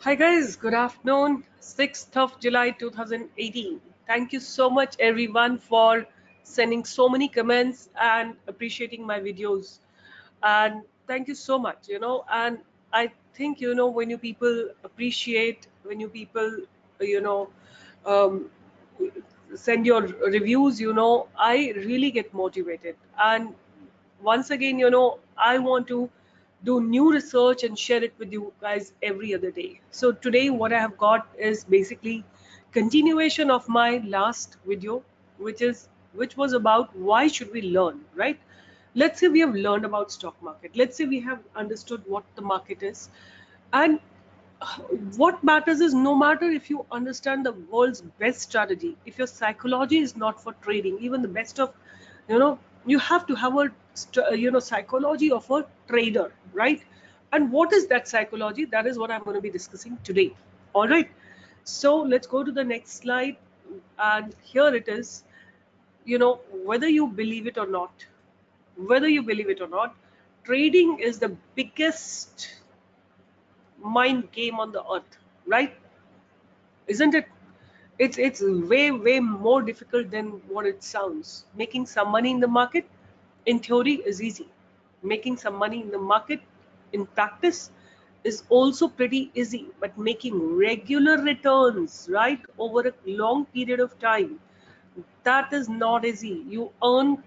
Hi guys, good afternoon. 6th of July 2018. Thank you so much everyone for sending so many comments and appreciating my videos. And thank you so much, and I think, when you people appreciate, when you people, you know, um, send your reviews, I really get motivated. And once again, I want to do new research and share it with you guys every other day. So today what I have got is basically continuation of my last video, which was about why should we learn, right? Let's say we have learned about stock market. Let's say we have understood what the market is. And what matters is, no matter if you understand the world's best strategy, if your psychology is not for trading, even the best of, you know you have to have a psychology of a trader, right? And what is that psychology? That is what I'm going to be discussing today. All right, so let's go to the next slide. And here it is. Whether you believe it or not, trading is the biggest mind game on the earth, right? Isn't it? It's way more difficult than what it sounds. Making some money in the market, in theory, is easy. Making some money in the market, in practice, is also pretty easy. But making regular returns, right, over a long period of time, that is not easy. You earn,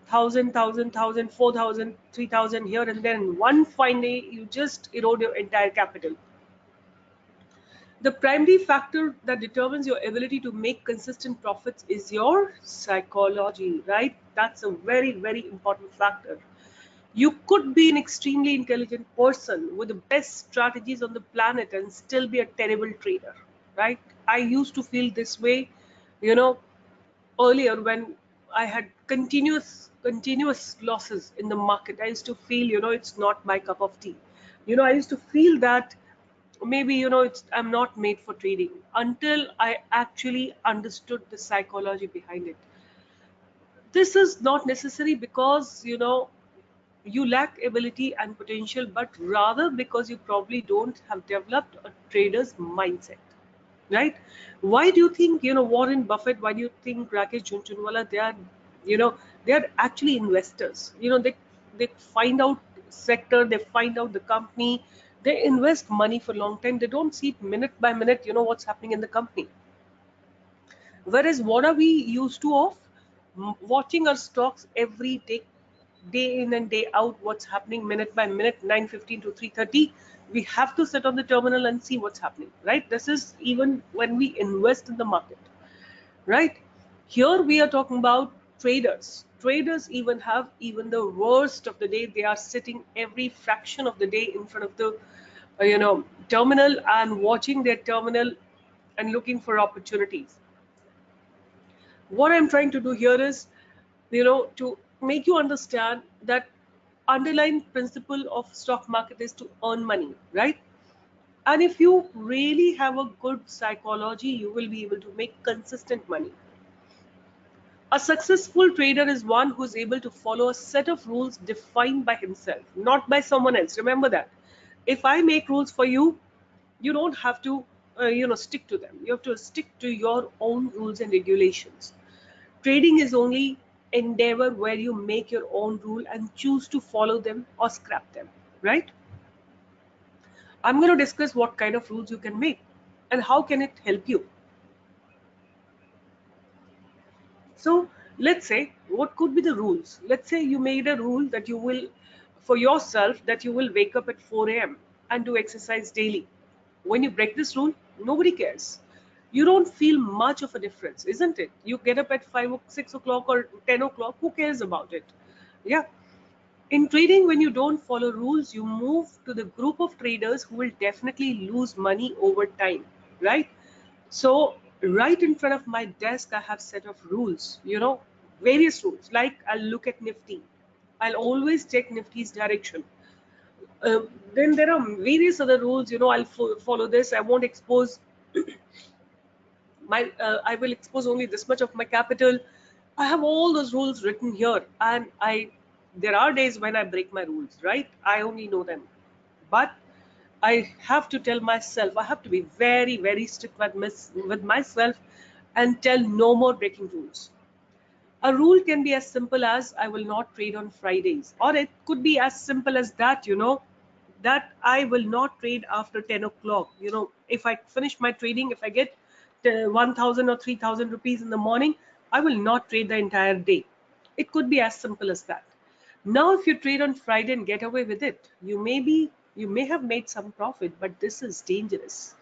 thousand, 4,000, 3,000 here and then. One fine day, you just erode your entire capital. The primary factor that determines your ability to make consistent profits is your psychology, right? That's a very important factor. You could be an extremely intelligent person with the best strategies on the planet and still be a terrible trader, right? I used to feel this way, you know, earlier when I had continuous losses in the market. I used to feel, it's not my cup of tea. I used to feel that maybe, I'm not made for trading, until I actually understood the psychology behind it. This is not necessary because, you lack ability and potential, but rather because you probably don't have developed a trader's mindset, right? Why do you think, Warren Buffett, why do you think Rakesh Jhunjhunwala, you know they are actually investors? They find out sector, they find out the company, they invest money for a long time. They don't see it minute by minute, what's happening in the company. Whereas what are we used to of? Watching our stocks every day, day in and day out, what's happening minute by minute, 9:15 to 3:30. We have to sit on the terminal and see what's happening, right? This is even when we invest in the market, right? Here we are talking about traders. Traders even have even the worst of the day. They are sitting every fraction of the day in front of the terminal and watching their terminal and looking for opportunities. What I'm trying to do here is, to make you understand that underlying principle of stock market is to earn money, right? And if you really have a good psychology, you will be able to make consistent money. A successful trader is one who is able to follow a set of rules defined by himself, not by someone else. Remember that. If I make rules for you, you don't have to, stick to them. You have to stick to your own rules and regulations. Trading is only endeavor where you make your own rule and choose to follow them or scrap them, right? I'm going to discuss what kind of rules you can make and how can it help you. So let's say, what could be the rules? Let's say you made a rule that you will, for yourself, that you will wake up at 4 a.m. and do exercise daily. When you break this rule, nobody cares. You don't feel much of a difference, isn't it? You get up at 5 or 6 o'clock or 10 o'clock, who cares about it? Yeah. In trading, when you don't follow rules, you move to the group of traders who will definitely lose money over time, right? So right in front of my desk, I have set of rules, various rules. Like, I'll look at Nifty. I'll always check Nifty's direction. Then there are various other rules, I'll follow this. I won't expose I will expose only this much of my capital. I have all those rules written here, and there are days when I break my rules, right? I only know them. But I have to tell myself, I have to be very, very strict with myself and tell no more breaking rules. A rule can be as simple as I will not trade on Fridays, or it could be as simple as that, that I will not trade after 10 o'clock. If I finish my trading, if I get 1,000 or 3,000 rupees in the morning, I will not trade the entire day. It could be as simple as that. Now, if you trade on Friday and get away with it, you may have made some profit, but this is dangerous.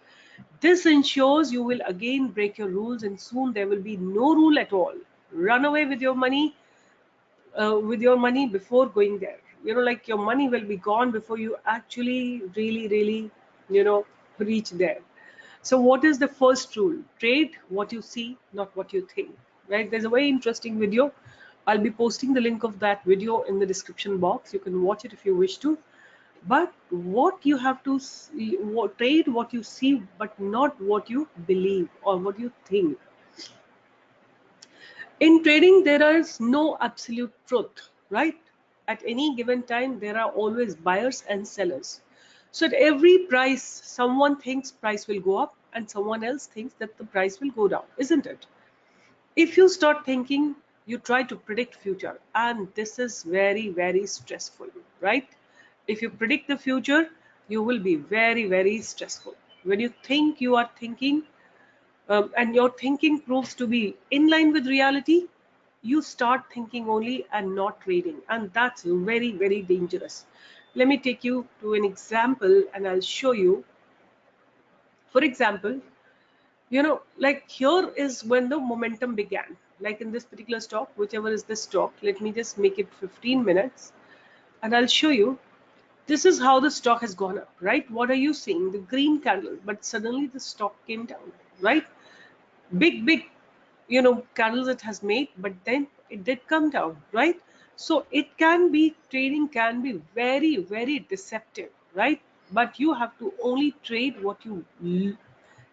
This ensures you will again break your rules, and soon there will be no rule at all. Run away with your money before going there. Like your money will be gone before you actually really reach there. So what is the first rule? Trade what you see, not what you think. Right? There's a very interesting video. I'll be posting the link of that video in the description box. You can watch it if you wish to. But what you have to see, trade what you see, but not what you believe or what you think. In trading, there is no absolute truth, right? At any given time, there are always buyers and sellers. So at every price, someone thinks price will go up and someone else thinks that the price will go down, isn't it? If you start thinking, you try to predict future, and this is very, very stressful, right? If you predict the future, you will be very, very stressful. When you think you are thinking, and your thinking proves to be in line with reality, you start thinking only and not trading, and that's very, very dangerous. Let me take you to an example and I'll show you. For example, like here is when the momentum began. Like in this particular stock, whichever is the stock, let me just make it 15 minutes and I'll show you. This is how the stock has gone up, right? What are you seeing? The green candle, but suddenly the stock came down, right? Big candles it has made, but then it did come down, right? So it can be, trading can be very, very deceptive, right? But you have to only trade what you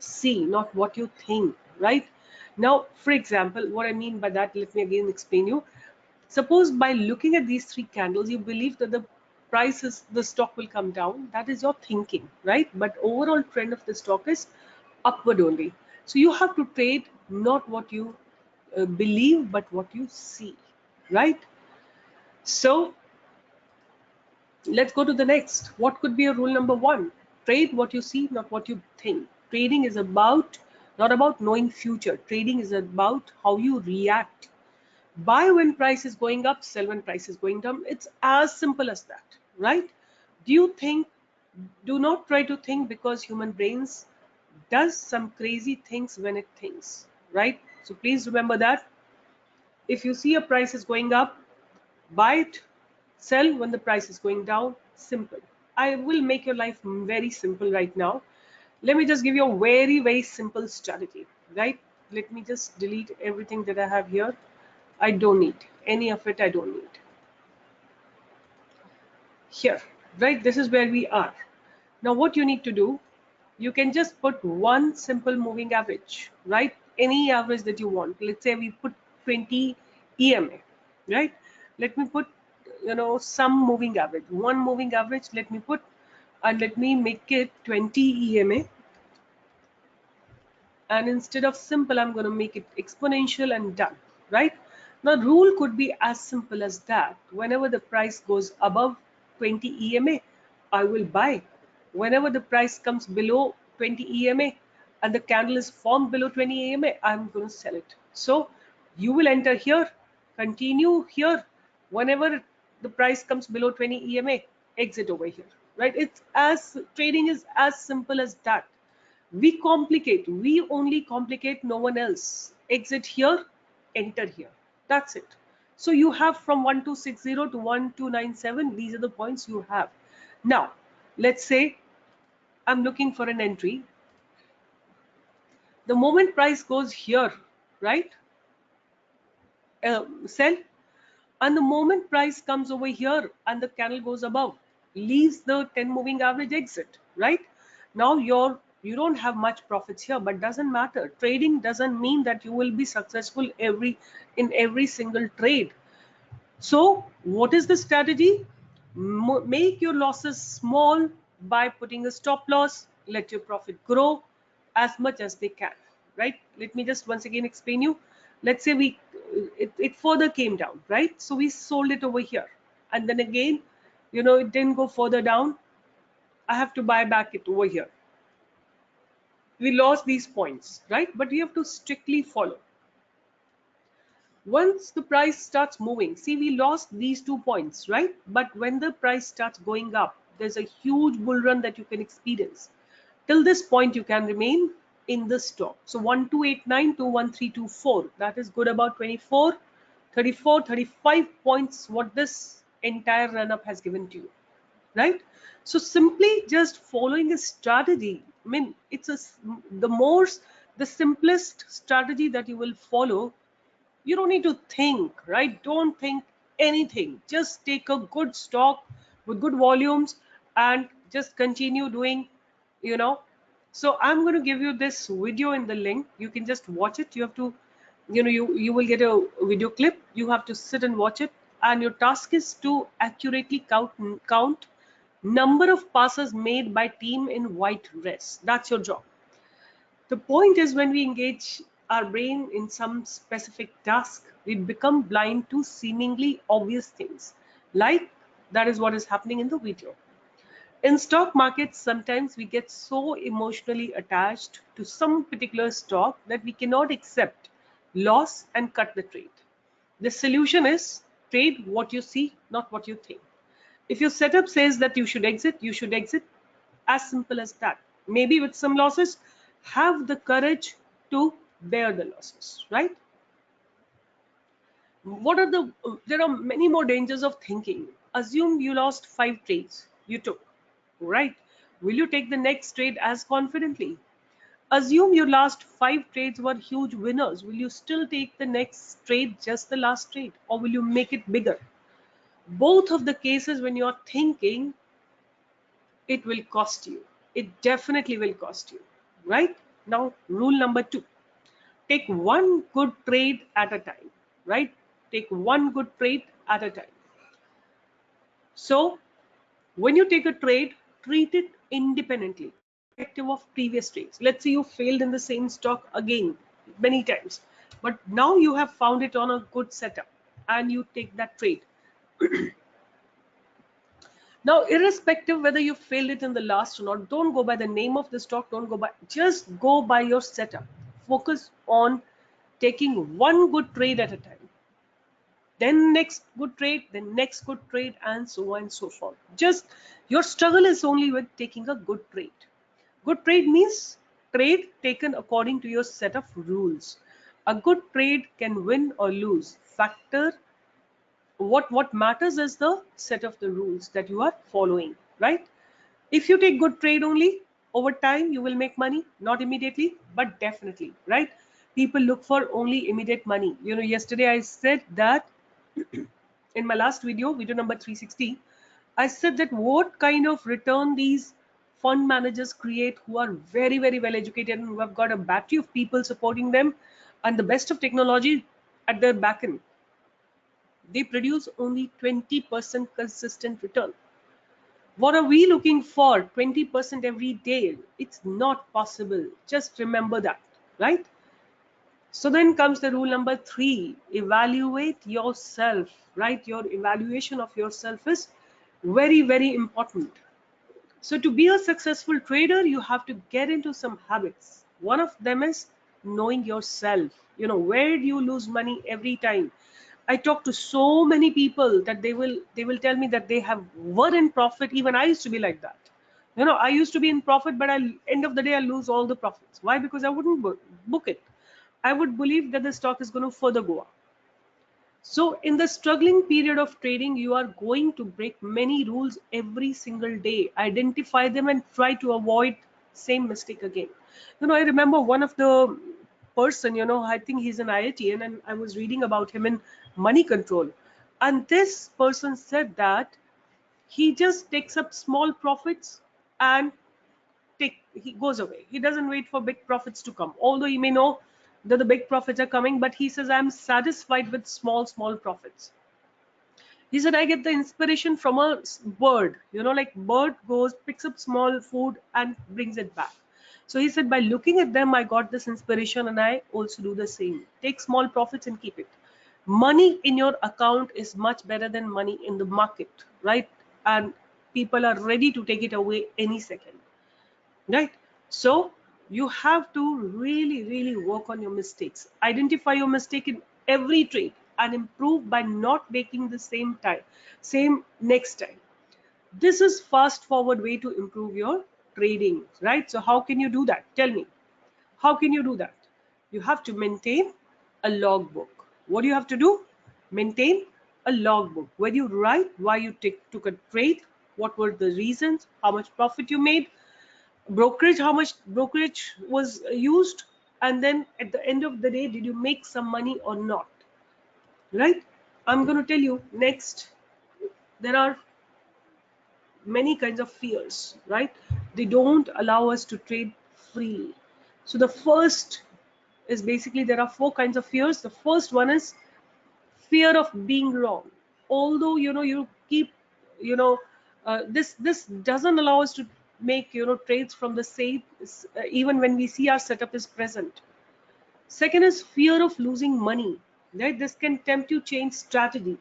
see, not what you think, right? Now, for example, what I mean by that, let me again explain you. Suppose by looking at these three candles, you believe that the stock will come down. That is your thinking, right? But overall trend of the stock is upward only. So you have to trade not what you believe, but what you see, right? So let's go to the next. What could be a rule number one? Trade what you see, not what you think. Trading is not about knowing future. Trading is about how you react. Buy when price is going up, sell when price is going down. It's as simple as that, right? Do not try to think, because human brains does some crazy things when it thinks, right? So please remember that. If you see a price is going up, buy it, sell when the price is going down. Simple. I will make your life very simple right now. Let me just give you a very, very simple strategy, right? Let me just delete everything that I have here. I don't need any of it. I don't need here, right? This is where we are. Now what you need to do, you can just put one simple moving average, right? Any average that you want. Let's say we put 20 EMA, right? Let me put some moving average, one moving average. Let me put, and let me make it 20 EMA, and instead of simple, I'm going to make it exponential, and done, right? Now rule could be as simple as that. Whenever the price goes above 20 EMA, I will buy. Whenever the price comes below 20 EMA and the candle is formed below 20 EMA, I'm going to sell it. So you will enter here, continue here. Whenever the price comes below 20 EMA, exit over here, right? Trading is as simple as that. We only complicate, no one else. Exit here, enter here, that's it. So you have from 1260 to 1297. These are the points you have. Now let's say I'm looking for an entry. The moment price goes here, right, sell. And the moment price comes over here and the candle goes above, leaves the 10 moving average, exit, right? Now you don't have much profits here, but doesn't matter. Trading doesn't mean that you will be successful in every single trade. So what is the strategy? Make your losses small, by putting a stop loss. Let your profit grow as much as they can, right? Let me just once again explain you. Let's say it further came down, right? So we sold it over here, and then again, it didn't go further down. I have to buy back it over here. We lost these points, right? But we have to strictly follow. Once the price starts moving, see, we lost these 2 points, right? But when the price starts going up, there's a huge bull run that you can experience. Till this point, you can remain in the stock. So 1289 to 1324, that is good, about 24, 34, 35 points what this entire run up has given to you, right? So simply just following a strategy, I mean, the simplest strategy that you will follow. You don't need to think, right? Don't think anything. Just take a good stock with good volumes and just continue doing, you know. So I'm going to give you this video in the link. You can just watch it. You have to, you will get a video clip. You have to sit and watch it. And your task is to accurately count number of passes made by team in white dress. That's your job. The point is, when we engage our brain in some specific task, we become blind to seemingly obvious things. Like that is what is happening in the video. In stock markets, sometimes we get so emotionally attached to some particular stock that we cannot accept loss and cut the trade. The solution is trade what you see, not what you think. If your setup says that you should exit, you should exit. As simple as that. Maybe with some losses, have the courage to bear the losses, right? There are many more dangers of thinking. Assume you lost 5 trades you took, right? Will you take the next trade as confidently? Assume your last 5 trades were huge winners. Will you still take the next trade, just the last trade, or will you make it bigger? Both of the cases, when you're thinking, it will cost you. It definitely will cost you, right? Now, rule number 2, take one good trade at a time, right? Take one good trade at a time. So when you take a trade, treat it independently, irrespective of previous trades. Let's say you failed in the same stock again many times, but now you have found it on a good setup and you take that trade. Now, irrespective whether you failed it in the last or not, don't go by the name of the stock, just go by your setup. Focus on taking one good trade at a time. Then next good trade, then next good trade, and so on and so forth. Just your struggle is only with taking a good trade. Good trade means trade taken according to your set of rules. A good trade can win or lose. What matters is the set of the rules that you are following, right? If you take good trade only, over time you will make money, not immediately, but definitely, right? People look for only immediate money. Yesterday I said that in my last video number 360, I said that what kind of return these fund managers create, who are very, very well educated and who have got a battery of people supporting them and the best of technology at their back end. They produce only 20% consistent return. What are we looking for? 20% every day. It's not possible. Just remember that, right? So then comes the rule number 3, evaluate yourself, right? Your evaluation of yourself is very, very important. So to be a successful trader, you have to get into some habits. One of them is knowing yourself. Where do you lose money every time? I talk to so many people that they will tell me that they were in profit. Even I used to be like that. I used to be in profit, but end of the day I lose all the profits. Why? Because I wouldn't book it. I would believe that the stock is going to further go up. So in the struggling period of trading, you are going to break many rules every single day. Identify them and try to avoid same mistake again. I remember one of the person, I think he's an IITian, and I was reading about him in Money Control. And this person said that he just takes up small profits and he goes away. He doesn't wait for big profits to come, although he may know that the big profits are coming, but he says, I'm satisfied with small profits. He said, I get the inspiration from a bird, like bird goes, picks up small food and brings it back. So he said, by looking at them, I got this inspiration and I also do the same. Take small profits and keep it. Money in your account is much better than money in the market, right? And people are ready to take it away any second, right? So you have to really, really work on your mistakes. Identify your mistake in every trade and improve by not making the same next time. This is fast forward way to improve your trading, right? So how can you do that? Tell me, how can you do that? You have to maintain a logbook. What do you have to do? Maintain a logbook where you write why you took a trade, what were the reasons, how much profit you made, brokerage, how much brokerage was used, and then at the end of the day, did you make some money or not, right? I'm going to tell you next, there are many kinds of fears, right? They don't allow us to trade freely. So the first is basically, there are four kinds of fears. The first one is fear of being wrong. Although you keep, this doesn't allow us to make trades from the same, even when we see our setup is present. Second is fear of losing money, right? This can tempt you change strategy,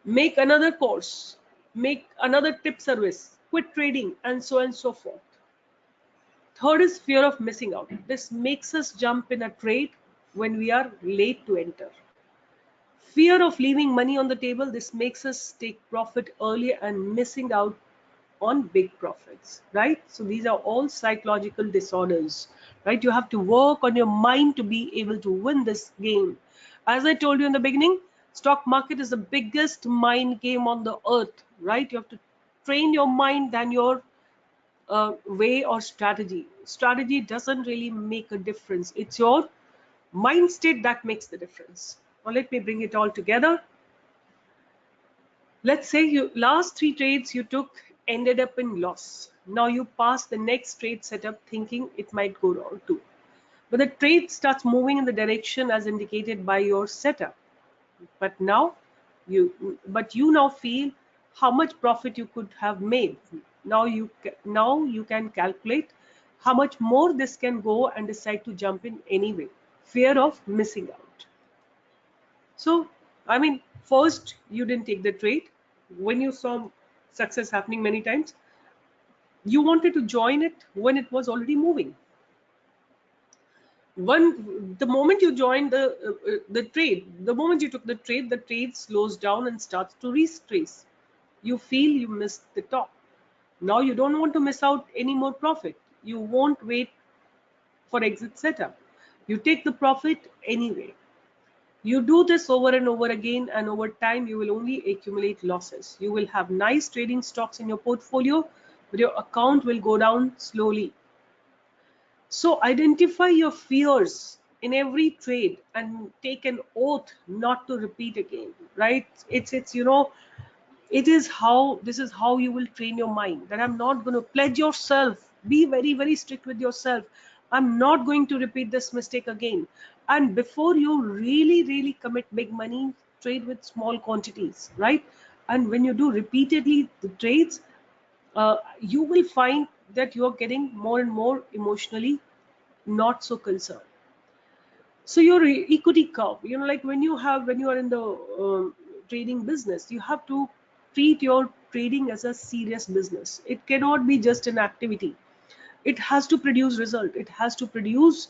make another course, make another tip service, quit trading, and so on and so forth. Third is fear of missing out. This makes us jump in a trade when we are late to enter. Fear of leaving money on the table. This makes us take profit earlier and missing out on big profits, right? So these are all psychological disorders, right? You have to work on your mind to be able to win this game. As I told you in the beginning, stock market is the biggest mind game on the earth, right? You have to train your mind than your way or strategy. Strategy doesn't really make a difference. It's your mind state that makes the difference. Now let me bring it all together. Let's say you last three trades you took ended up in loss. Now you pass the next trade setup thinking it might go wrong too. But the trade starts moving in the direction as indicated by your setup. But you now feel how much profit you could have made. Now you can calculate how much more this can go and decide to jump in anyway. Fear of missing out. So, I mean, first you didn't take the trade. When you saw success happening many times, you wanted to join it when it was already moving. The moment you joined the trade, the moment you took the trade slows down and starts to retrace. You feel you missed the top. Now you don't want to miss out any more profit. You won't wait for exit setup. You take the profit anyway. You do this over and over again, and over time you will only accumulate losses. You will have nice trading stocks in your portfolio, but your account will go down slowly. So identify your fears in every trade and take an oath not to repeat again, right? This is how you will train your mind, that I'm not going to pledge yourself, be very, very strict with yourself. I'm not going to repeat this mistake again. And before you really, really commit big money, trade with small quantities, right? And when you do repeatedly the trades, you will find that you're getting more and more emotionally not so concerned. So your equity curve, like when you are in the trading business, you have to treat your trading as a serious business. It cannot be just an activity. It has to produce result. It has to produce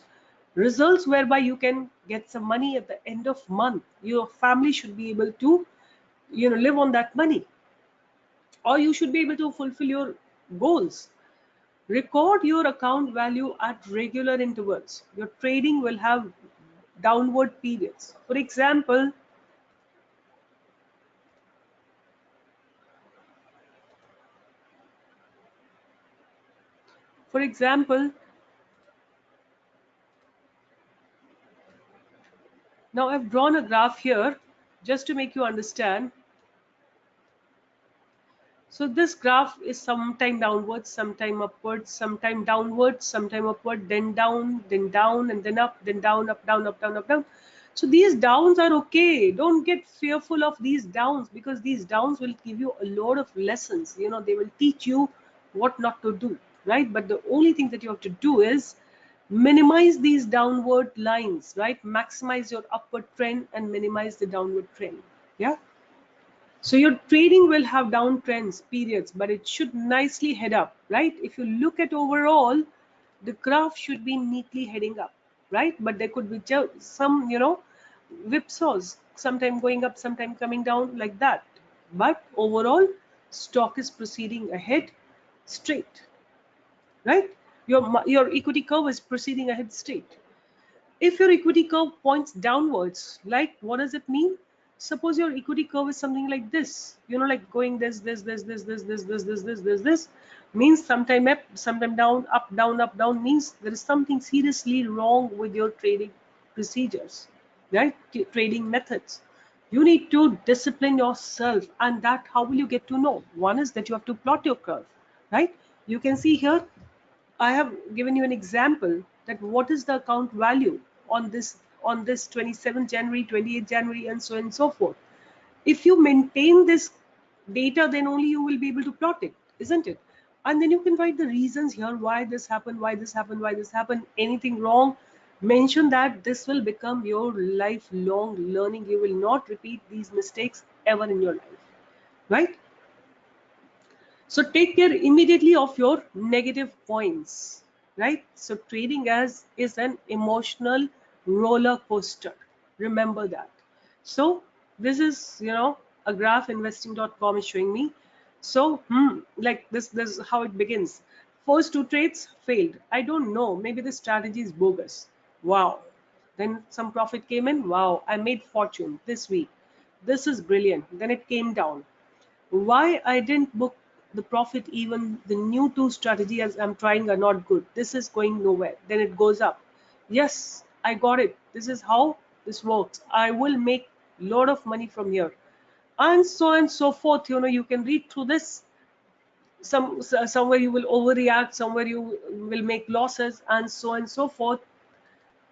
results whereby you can get some money at the end of month. Your family should be able to live on that money, or you should be able to fulfill your goals. Record your account value at regular intervals. Your trading will have downward periods. For example, now I've drawn a graph here just to make you understand. So this graph is sometime downwards, sometime upwards, sometime downwards, sometime upward, then down, and then up, then down, up, down, up, down, up, down. So these downs are okay. Don't get fearful of these downs, because these downs will give you a lot of lessons. They will teach you what not to do, right? But the only thing that you have to do is minimize these downward lines, right? Maximize your upward trend and minimize the downward trend. Yeah. So your trading will have downtrends, periods, but it should nicely head up, right? If you look at overall, the graph should be neatly heading up, right? But there could be some, whipsaws, sometime going up, sometime coming down, like that. But overall, stock is proceeding ahead straight, right? Your equity curve is proceeding ahead straight. If your equity curve points downwards, like what does it mean? Suppose your equity curve is something like this, like going this, means sometime up, sometime down, up, down, means there is something seriously wrong with your trading procedures, right? Trading methods. You need to discipline yourself, and that how will you get to know? One is that you have to plot your curve, right? You can see here I have given you an example that what is the account value on this 27th January, 28th January, and so forth. If you maintain this data, then only you will be able to plot it, isn't it? And then you can write the reasons here, why this happened, why this happened, why this happened, anything wrong. Mention that. This will become your lifelong learning. You will not repeat these mistakes ever in your life, right? So take care immediately of your negative points, right? So trading is an emotional roller coaster. Remember that. So this is, a graph investing.com is showing me. So, like this is how it begins. First two trades failed. I don't know. Maybe the strategy is bogus. Wow. Then some profit came in. Wow. I made fortune this week. This is brilliant. Then it came down. Why I didn't book the profit? Even the new two strategy as I'm trying are not good. This is going nowhere. Then it goes up. Yes, I got it. This is how this works. I will make lot of money from here, and so on and so forth. You can read through this. Somewhere you will overreact, somewhere you will make losses, and so on and so forth,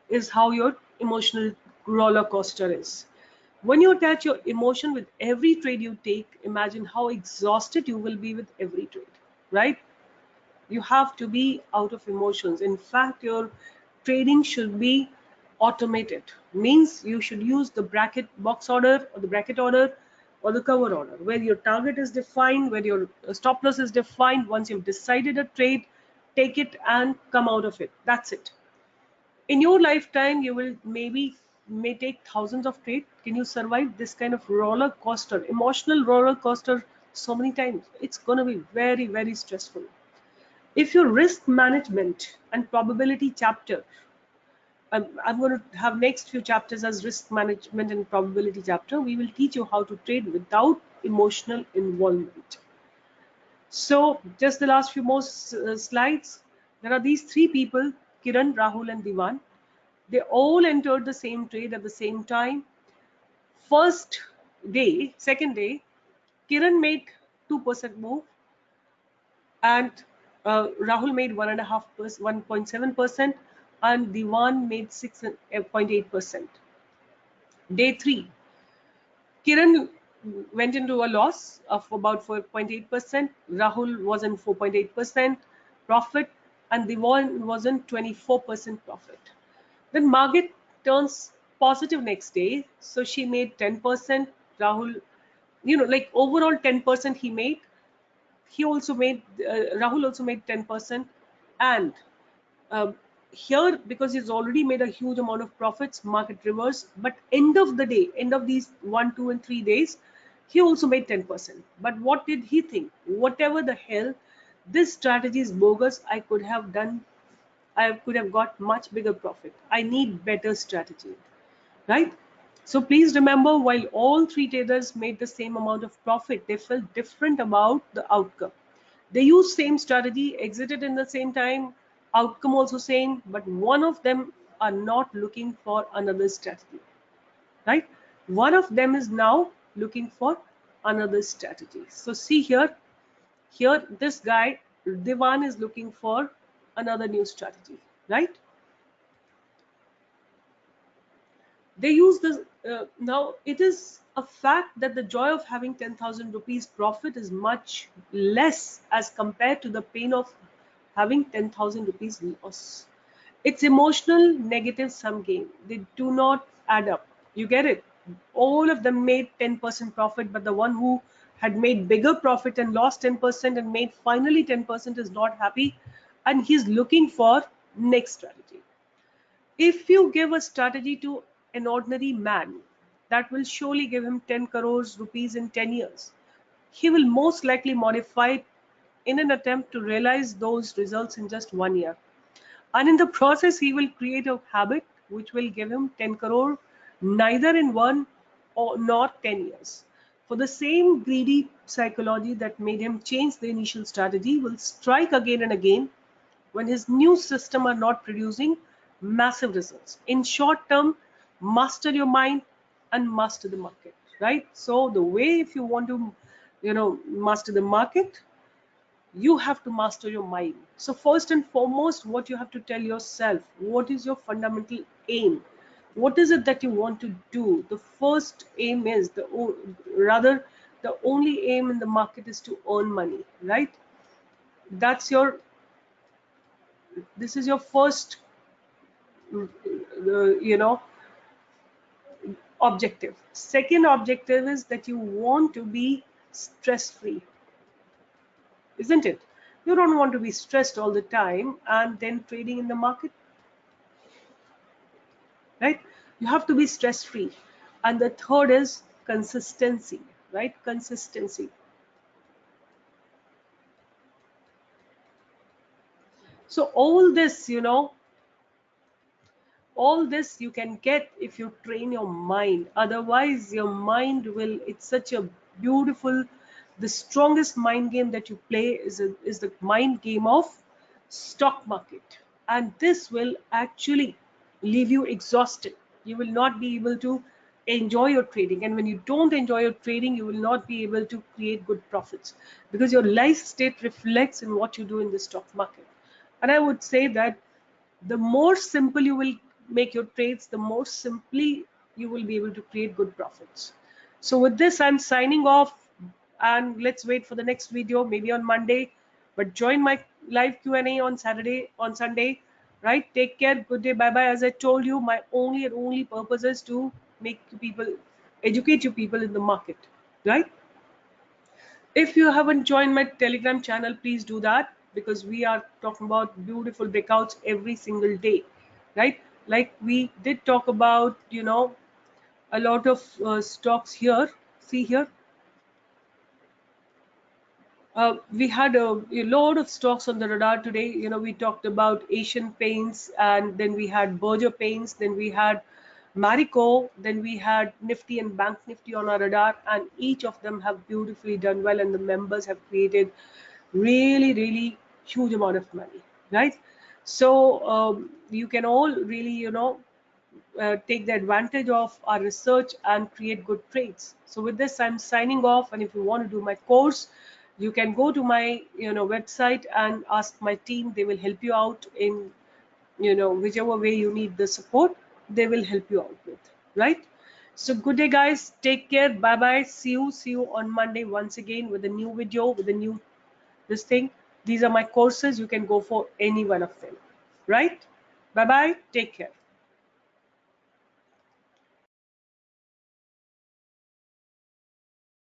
is how your emotional roller coaster is. When you attach your emotion with every trade you take, imagine how exhausted you will be with every trade, right? You have to be out of emotions. In fact, your trading should be automated. Means you should use the bracket box order or the bracket order or the cover order, where your target is defined, where your stop loss is defined. Once you've decided a trade, take it and come out of it. That's it. In your lifetime you will may take thousands of trades. Can you survive this kind of roller coaster, emotional roller coaster, so many times? It's going to be very, very stressful. If your risk management and probability chapter, I'm going to have next few chapters as risk management and probability chapter, we will teach you how to trade without emotional involvement. So just the last few more slides. There are these three people, Kiran, Rahul, and Diwan. They all entered the same trade at the same time. First day, second day, Kiran made 2% move, and Rahul made 1.7%, and Diwan made 6.8%. Day 3, Kiran went into a loss of about 4.8%. Rahul was in 4.8% profit, and Diwan was in 24% profit. Then Margaret turns positive next day, so she made 10%. Rahul, like overall 10% he made. He also made Rahul also made 10%, and um, here, because he's already made a huge amount of profits, market reversed. But end of the day, end of these 1, 2, and 3 days, he also made 10%. But what did he think? Whatever the hell, this strategy is bogus. I could have got much bigger profit. I need better strategy, right? So please remember, while all three traders made the same amount of profit, they felt different about the outcome. They used same strategy, exited in the same time, outcome also same, but one of them are not looking for another strategy, right? One of them is now looking for another strategy. So see here this guy Divan is looking for another new strategy, right? They use this. Now it is a fact that the joy of having 10,000 rupees profit is much less as compared to the pain of having 10,000 rupees loss. It's emotional negative sum game. They do not add up. You get it? All of them made 10% profit, but the one who had made bigger profit and lost 10% and made finally 10% is not happy, and he's looking for next strategy. If you give a strategy to an ordinary man, that will surely give him 10 crores rupees in 10 years. He will most likely modify it in an attempt to realize those results in just 1 year. And in the process, he will create a habit which will give him 10 crore neither in one or not 10 years. For the same greedy psychology that made him change the initial strategy will strike again and again when his new system are not producing massive results. In short term, master your mind and master the market, right? So the way, if you want to, master the market, you have to master your mind. So first and foremost, what you have to tell yourself, what is your fundamental aim? What is it that you want to do? The first aim is rather the only aim in the market is to earn money, right? That's your, this is your first, you know, objective. Second objective is that you want to be stress free, isn't it? You don't want to be stressed all the time and then trading in the market, right? You have to be stress free. And the third is consistency, right? Consistency. So all this, all this you can get if you train your mind. Otherwise your mind will, it's such a beautiful, the strongest mind game that you play is the mind game of stock market, and this will actually leave you exhausted. You will not be able to enjoy your trading, and when you don't enjoy your trading, you will not be able to create good profits, because your life state reflects in what you do in the stock market. And I would say that the more simple you will make your trades, the more simply you will be able to create good profits. So with this, I'm signing off, and let's wait for the next video, maybe on Monday. But join my live Q&A on Saturday, on Sunday, right? Take care. Good day. Bye bye. As I told you, my only and only purpose is to make people, educate you people in the market, right? If you haven't joined my Telegram channel, please do that, because we are talking about beautiful breakouts every single day, right? Like we did talk about, a lot of stocks here. See here, we had a lot of stocks on the radar today. We talked about Asian Paints, and then we had Berger Paints, then we had Marico, then we had Nifty and Bank Nifty on our radar, and each of them have beautifully done well, and the members have created really, really huge amount of money, right? So you can all really, take the advantage of our research and create good trades. So with this, I'm signing off, and if you want to do my course, you can go to my website and ask my team. They will help you out in whichever way you need the support. They will help you out with, right? So good day guys, take care, bye bye, see you on Monday once again with a new video, with a new this thing. These are my courses, you can go for any one of them, right? Bye bye, take care.